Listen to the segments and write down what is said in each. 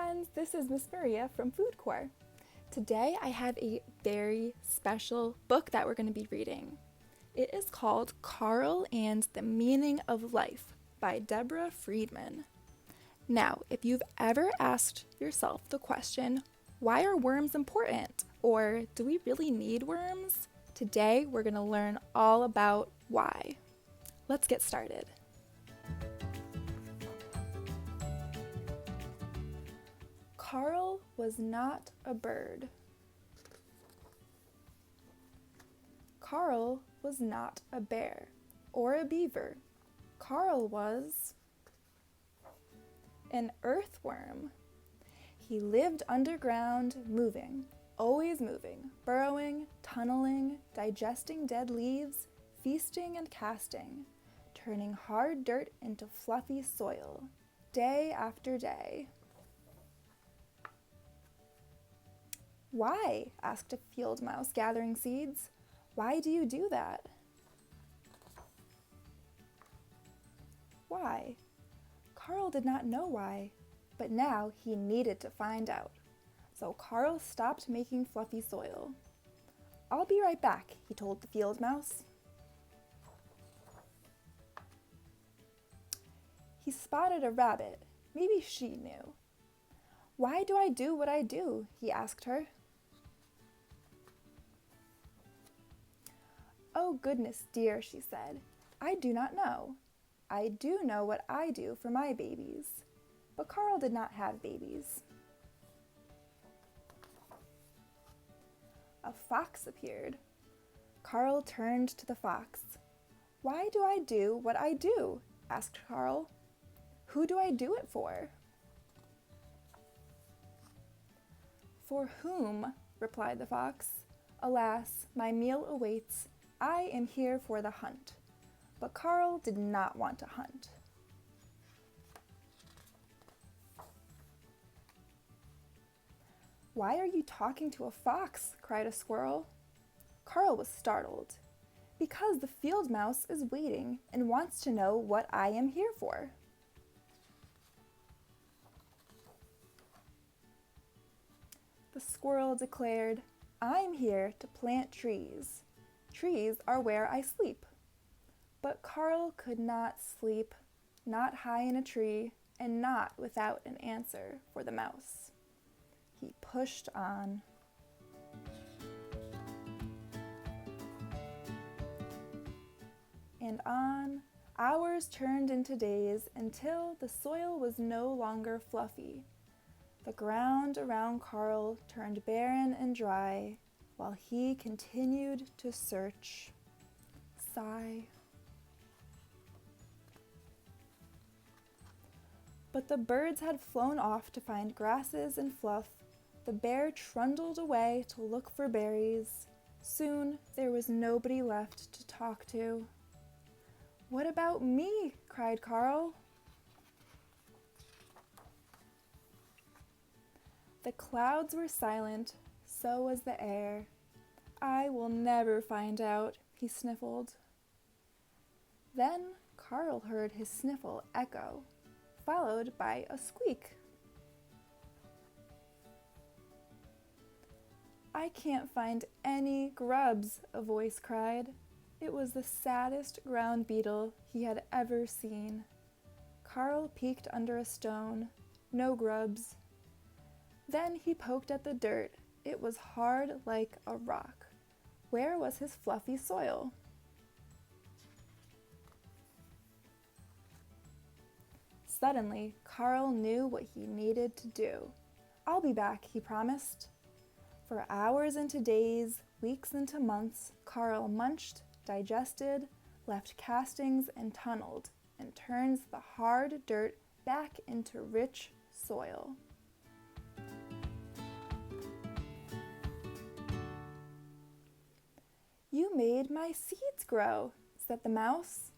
friends, this is Miss Maria from Food Corps. Today I have a very special book that we're going to be reading. It is called Carl and the Meaning of Life by Deborah Freedman. Now, if you've ever asked yourself the question, why are worms important? Or do we really need worms? Today we're going to learn all about why. Let's get started. Carl was not a bird. Carl was not a bear or a beaver. Carl was an earthworm. He lived underground, moving, always moving, burrowing, tunneling, digesting dead leaves, feasting and casting, turning hard dirt into fluffy soil, day after day. "Why?" asked a field mouse gathering seeds. "Why do you do that?" Why? Carl did not know why, but now he needed to find out. So Carl stopped making fluffy soil. "I'll be right back," he told the field mouse. He spotted a rabbit. Maybe she knew. "Why do I do what I do?" he asked her. "Oh, goodness dear," she said. "I do not know. I do know what I do for my babies." But Carl did not have babies. A fox appeared. Carl turned to the fox. "Why do I do what I do?" asked Carl. "Who do I do it for?" "For whom?" replied the fox. "Alas, my meal awaits. I am here for the hunt." But Carl did not want to hunt. "Why are you talking to a fox?" cried a squirrel. Carl was startled. "Because the field mouse is waiting and wants to know what I am here for." The squirrel declared, "I'm here to plant trees. Trees are where I sleep." But Carl could not sleep, not high in a tree, and not without an answer for the mouse. He pushed on. And on, hours turned into days until the soil was no longer fluffy. The ground around Carl turned barren and dry, while he continued to search. Sigh. But the birds had flown off to find grasses and fluff. The bear trundled away to look for berries. Soon there was nobody left to talk to. "What about me?" cried Carl. The clouds were silent, so was the air. "I will never find out," he sniffled. Then Carl heard his sniffle echo, followed by a squeak. "I can't find any grubs," a voice cried. It was the saddest ground beetle he had ever seen. Carl peeked under a stone. No grubs. Then he poked at the dirt. It was hard like a rock. Where was his fluffy soil? Suddenly, Carl knew what he needed to do. "I'll be back," he promised. For hours into days, weeks into months, Carl munched, digested, left castings and tunneled, and turns the hard dirt back into rich soil. "You made my seeds grow," said the mouse.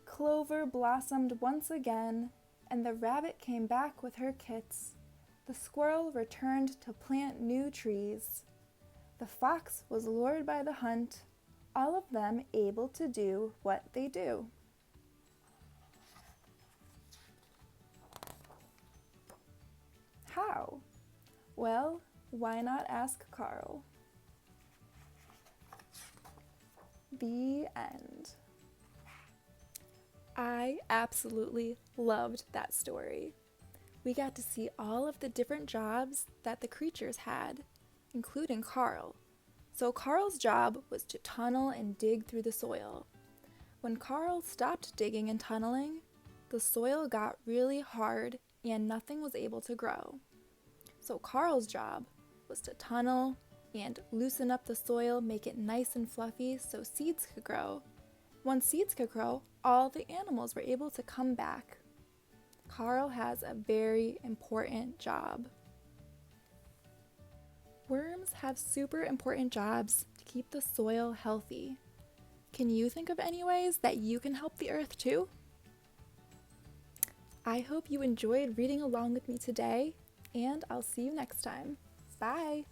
Clover blossomed once again, and the rabbit came back with her kits. The squirrel returned to plant new trees. The fox was lured by the hunt. all of them able to do what they do? How? Well, why not ask Carl? The end. I absolutely loved that story. We got to see all of the different jobs that the creatures had, including Carl. So Carl's job was to tunnel and dig through the soil. When Carl stopped digging and tunneling, the soil got really hard and nothing was able to grow. So Carl's job was to tunnel and loosen up the soil, make it nice and fluffy so seeds could grow. Once seeds could grow, all the animals were able to come back. Carl has a very important job. Worms have super important jobs to keep the soil healthy. Can you think of any ways that you can help the earth too? I hope you enjoyed reading along with me today, and I'll see you next time. Bye!